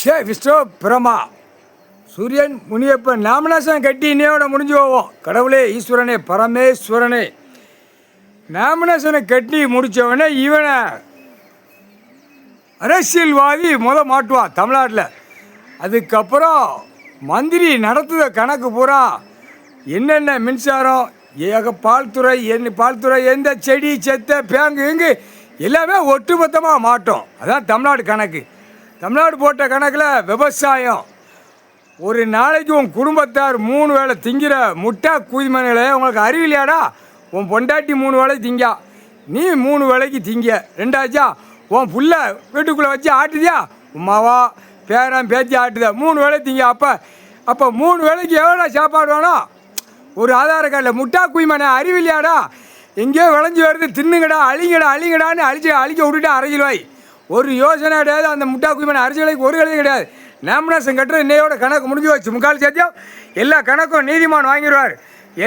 விஷ்ணு பிரமா சூரியன் முனியப்பன் நாமினேஷன் கட்டி இன்னையோட முடிஞ்சு போவோம். கடவுளே ஈஸ்வரனே பரமேஸ்வரனே நாமினேஷனை கட்டி முடித்தவனே இவனை அரசியல்வாதி மாட்டுவான் தமிழ்நாட்டில். அதுக்கப்புறம் மந்திரி நடத்துத கணக்கு பூரா என்னென்ன மின்சாரம் பால்துறை பால்துறை எந்த செடி செத்த பேங்கு இங்கு எல்லாமே ஒட்டுமொத்தமாக மாட்டோம். அதான் தமிழ்நாடு கணக்கு. தமிழ்நாடு போட்ட கணக்கில் விவசாயம் ஒரு நாளைக்கு உன் குடும்பத்தார் 3 வேளை திங்கிற முட்டா கூதிமனைகளை உங்களுக்கு அறிவில்லையாடா? உன் பொண்டாட்டி 3 வேளை திங்கா, நீ 3 வேளைக்கு திங்க. ரெண்டாச்சா உன் புள்ள வீட்டுக்குள்ளே வச்சு ஆட்டுதியா? உமாவா பேரன் பேத்தி ஆட்டுதா? 3 வேளை திங்க. அப்போ 3 வேளைக்கு எவ்வளோ சாப்பாடு வேணும்? ஒரு ஆதார கார்டில் முட்டா குய்மனை அறிவில்லையாடா? எங்கேயோ விளைஞ்சி வருது, தின்னுங்கடா, அழிங்கடான்னு அழிக்க விட்டுட்டு அரைச்சிடுவாய். ஒரு யோசனை கிடையாது. அந்த முட்டா குய்மனை அரைச்சிகளுக்கு ஒரு கலையும் கிடையாது. நாமினேஷன் கட்டுறது இன்னையோட கணக்கு முடிஞ்சு வச்சு. முக்கால் சத்தியம் எல்லா கணக்கும் நீதிமான் வாங்கிடுவார்.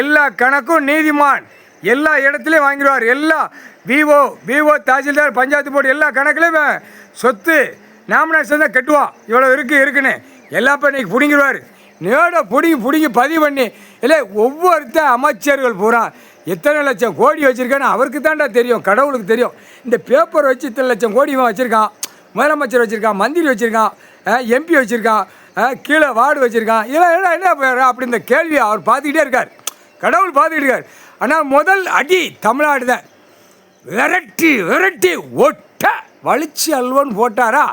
எல்லா கணக்கும் நீதிமான் எல்லா இடத்துலையும் வாங்கிடுவார். எல்லா விஓ தாசில்தார் பஞ்சாயத்து போர்டு எல்லா கணக்குலையும் சொத்து நாமினேஷன் தான் கட்டுவான். இவ்வளோ இருக்குன்னு எல்லா இன்னைக்கு பிடிங்கிடுவார். நேட பிடிங்கி பதிவு பண்ணி இல்லை ஒவ்வொருத்த அமைச்சர்கள் பூரா எத்தனை லட்சம் கோடி வச்சுருக்கான்னு அவருக்கு தான்டா தெரியும், கடவுளுக்கு தெரியும். இந்த பேப்பர் வச்சு இத்தனை லட்சம் கோடி வச்சுருக்கான், முதலமைச்சர் வச்சுருக்கான், மந்திரி வச்சுருக்கான், எம்பி வச்சுருக்கான், கீழே வார்டு வச்சுருக்கான். இதெல்லாம் என்ன அப்படி இந்த கேள்வி அவர் பார்த்துக்கிட்டே இருக்கார், கடவுள் பார்த்துக்கிட்டு இருக்கார். ஆனால் முதல் அடி தமிழ்நாடு தான். விரட்டி ஒட்ட வலிச்சு அல்வான்னு போட்டாரா?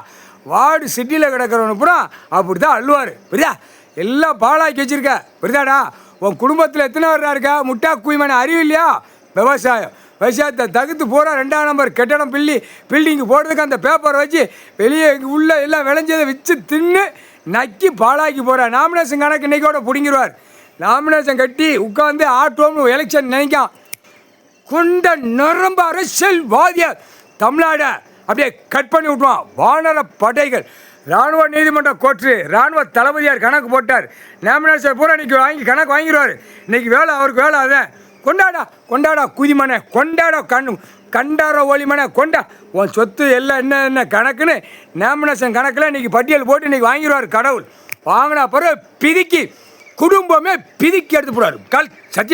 வார்டு சிட்டியில் கிடக்கிறவனு பூரா அப்படி தான் அல்வார். புரியுதா? எல்லாம் பாலாக்கி வச்சுருக்க. புரியுதாடா? உன் குடும்பத்தில் எத்தனை பேர் இருக்கா? முட்டா குய்மனை அறிவு இல்லையா? விவசாயத்தை தகுத்து போகிற 2ஆம் நம்பர் கட்டடம் பில்டிங்கு போடுறதுக்கு அந்த பேப்பரை வச்சு வெளியே உள்ள எல்லாம் விளைஞ்சதை வச்சு தின்னு நக்கி பாலாக்கி போகிற. நாமினேஷன் கணக்கு இன்றைக்கோட பிடிங்கிடுவார். நாமினேஷன் கட்டி உட்காந்து ஆட்டோம்னு எலெக்ஷன் நினைக்கான். கொண்ட நிரம்ப அரசியல்வாதியை தமிழ்நாடை அப்படியே கட் பண்ணி விட்டுவான். வானர படைகள் இராணுவ நீதிமன்ற கோர்ட்டு இராணுவ தளபதியார் கணக்கு போட்டார். நாமினேஷன் பூரா இன்றைக்கி கணக்கு வாங்கிடுவார். இன்றைக்கி வேலை அவருக்கு வேலை அதான். கொண்டாடா குதிமனை, கொண்டாடா கண்டார ஒளிமனை, உன் சொத்து எல்லாம் என்ன கணக்குன்னு நாமினேஷன் கணக்கில் இன்றைக்கி பட்டியல் போட்டு இன்றைக்கி வாங்கிடுவார் கடவுள். வாங்கினா பிறகு குடும்பமே பிதிக்கி எடுத்து போடுவார். சத்தியம்.